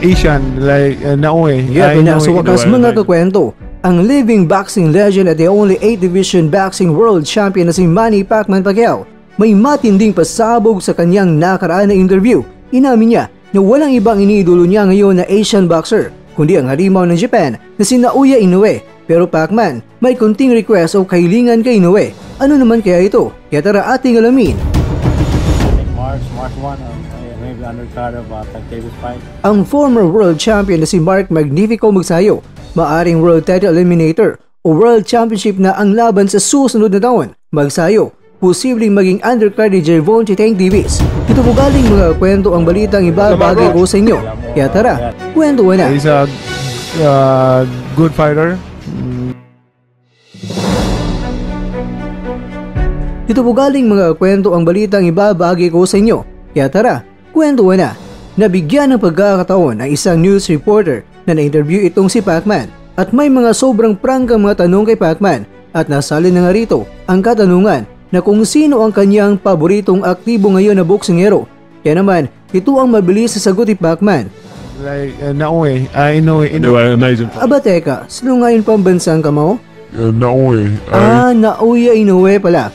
Asian, like Naoy. Yeah, sa wakas mga kakwento, ang living boxing legend at the only 8-division boxing world champion na si Manny Pacman Pacquiao may matinding pasabog sa kanyang nakaraan na interview. Inamin niya na walang ibang iniidolo niya ngayon na Asian boxer, kundi ang halimaw ng Japan na si Naoya Inoue. Pero Pacman, may kunting request o kahilingan kay Inoue. Ano naman kaya ito? Kaya tara ating alamin. March 1, maybe undercard of Davis fight. Ang former world champion na si Mark Magnifico Magsayo, maaring world title eliminator o world championship na ang laban sa susunod na taon. Magsayo, posibleng maging undercard ni Gervonta Tank Davis. Ito po galing mga kwento ang balitang ibabagay ko sa inyo. Kaya tara, kwentuhan na. He's a good fighter. Ito po galing mga kwento ang balitang ibabagay ko sa inyo. Kaya tara, kwentuhan na. Nabigyan ng pagkakataon ang isang news reporter na na-interview itong si Pacman at may mga sobrang prangkang mga tanong kay Pacman at nasalin na nga rito ang katanungan na kung sino ang kanyang paboritong aktibo ngayon na boksingero. Kaya naman, ito ang mabilis sa sagot ni Pacman. Like Naoy, Inoue. Aba teka, sino ngayon pambansang kamao? Naoy. Naoya Inoue pala.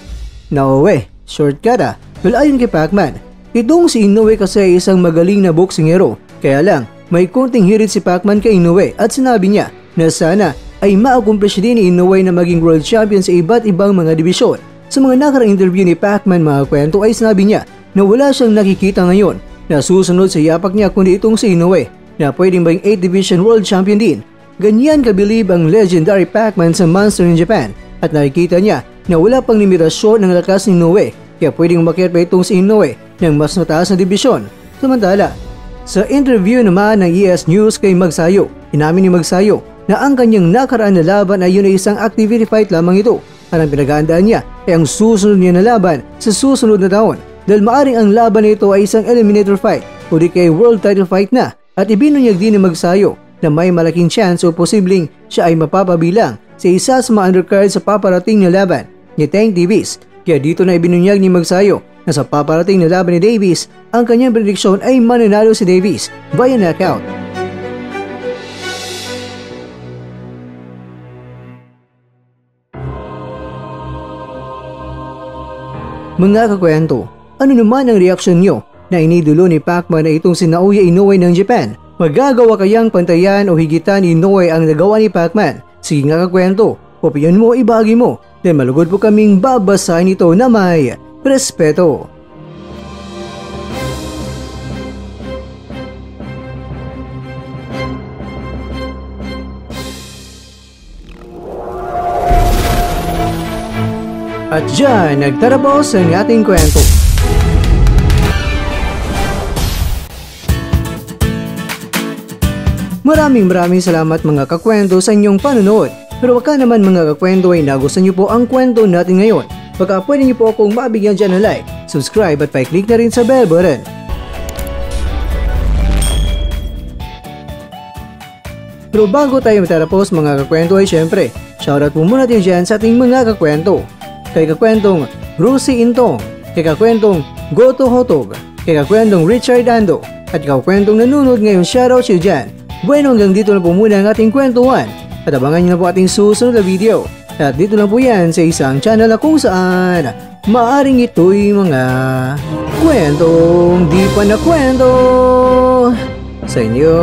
Naoue, shortcut ah. Well, ayon kay Pacman, itong si Inoue kasi ay isang magaling na boksingero. Kaya lang, may konting hirit si Pacman kay Inoue at sinabi niya na sana ay ma-accomplish din ni Inoue na maging world champion sa iba't ibang mga dibisyon. Sa mga nakarang interview ni Pacman mga kwento ay sinabi niya na wala siyang nakikita ngayon na susunod sa yapak niya kundi itong si Inoue na pwedeng maging 8-division world champion din. Ganyan kabilib ang legendary Pacman sa Monster in Japan at nakikita niya na wala pang limitasyon ng lakas ni Inoue kaya pwedeng umakyat pa itong si Inoue ng mas mataas na dibisyon. Samantala, sa interview naman ng ES News kay Magsayo, inamin ni Magsayo na ang kanyang nakaraan na laban ay yun ay isang activity fight lamang ito. At ang pinag-aandaan niya ay ang susunod niya na laban sa susunod na taon dahil maaring ang laban na ito ay isang eliminator fight o di kay world title fight na at ibinunyag din ni Magsayo na may malaking chance o posibleng siya ay mapapabilang sa isa sa mga undercard sa paparating na laban ni Tank Davis. Kaya dito na ibinunyag ni Magsayo na sa paparating na laban ni Davis, ang kanyang prediksyon ay mananalo si Davis via knockout. Mga kakwento, ano naman ang reaksyon nyo na inidulo ni Pacman na itong si Naoya Inoue ng Japan? Magagawa kayang pantayan o higitan ni Inoue ang nagawa ni Pacman? Sige nga kakwento, opinyon mo ibagi mo dahil malugod po kaming babasahin ito na may respeto. At dyan, nagtatapos ang ating kwento. Maraming salamat mga kakwento sa inyong panonood. Pero baka naman mga kakwento ay nagustuhan niyo po ang kwento natin ngayon. Baka pwede niyo po akong mabigyan dyan ng like, subscribe at pa-click na rin sa bell button. Pero bago tayo matatapos mga kakwento ay syempre, shoutout po muna din dyan sa ating mga kakwento. Kay kakwentong Rusi Intong, kay kakwentong Goto Hotog, kay kakwentong Richard Ando, at kakwentong nanonood ngayon, shoutout siya dyan. Bueno, hanggang dito na po muna ang ating kwentuhan. At abangan nyo na po ating susunod na video. At dito lang po yan sa isang channel na kung saan maaring ito'y mga kwentong di pa na kwento sa inyo.